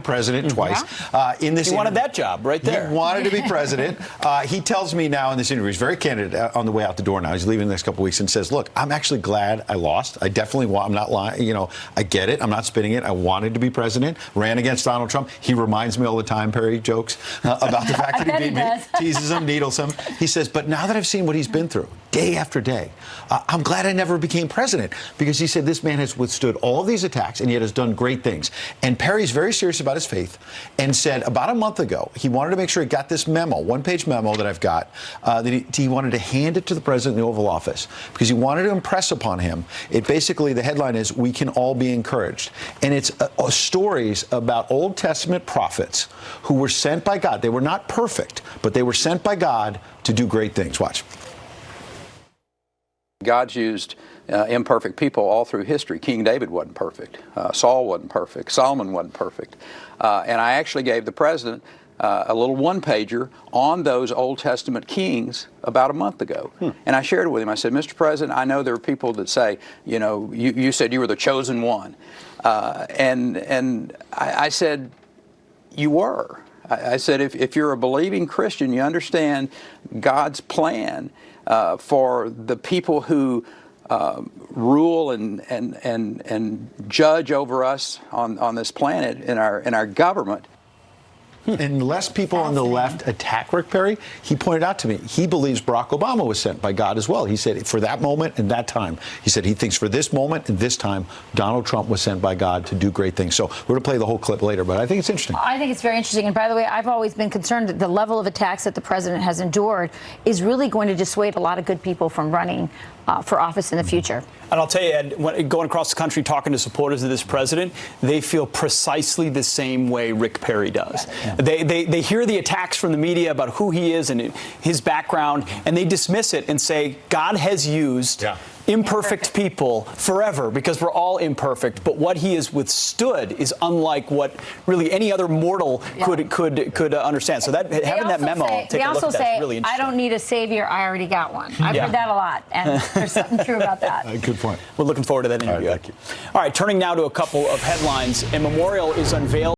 president twice. In this he wanted that job right there. He wanted to be president. He tells me now in this interview, he's very candid on the way out the door now. He's leaving the next couple of weeks and says, look, I'm actually glad I lost. I definitely want, I'm not lying. You know, I get it. I'm not spinning it. I wanted to be president. Ran against Donald Trump. He reminds me all the time, Perry jokes about the fact that he beat me. Teases him, needles him. He says, but now that I've seen what he's been through day after day, I'm glad I never became president, because he said this man has withstood all of these attacks and yet has done great things. And Perry's very serious about his faith and said about a month ago he wanted to make sure he got this memo, one-page memo that I've got, that he wanted to hand it to the president in the Oval Office because he wanted to impress upon him. It basically, the headline is, "We can all be encouraged." And it's stories about Old Testament prophets who were sent by God. They were not perfect, but they were sent by God to do great things. Watch. God's used imperfect people all through history. King David wasn't perfect. Saul wasn't perfect. Solomon wasn't perfect. And I actually gave the president a little one-pager on those Old Testament kings about a month ago. And I shared it with him. I said, Mr. President, I know there are people that say, you know, you said you were the chosen one. And I said, you were. I said, if you're a believing Christian, you understand God's plan for the people who rule and judge over us on this planet in our government. And less people on the left attack Rick Perry. He pointed out to me, he believes Barack Obama was sent by God as well. He said for that moment and that time. He said he thinks for this moment and this time, Donald Trump was sent by God to do great things. So we're going to play the whole clip later, but I think it's interesting. I think it's very interesting. And by the way, I've always been concerned that the level of attacks that the president has endured is really going to dissuade a lot of good people from running for office in the future. And I'll tell you, Ed, going across the country talking to supporters of this president, they feel precisely the same way Rick Perry does. Yeah. They hear the attacks from the media about who he is and his background, and they dismiss it and say, God has used imperfect people forever, because we're all imperfect, but what he has withstood is unlike what really any other mortal could understand. So that having that memo, take a look at that, is really interesting. I don't need a savior, I already got one. I've heard that a lot, and there's something true about that. Good point. We're looking forward to that interview. All right, thank you. All right, turning now to a couple of headlines. A memorial is unveiled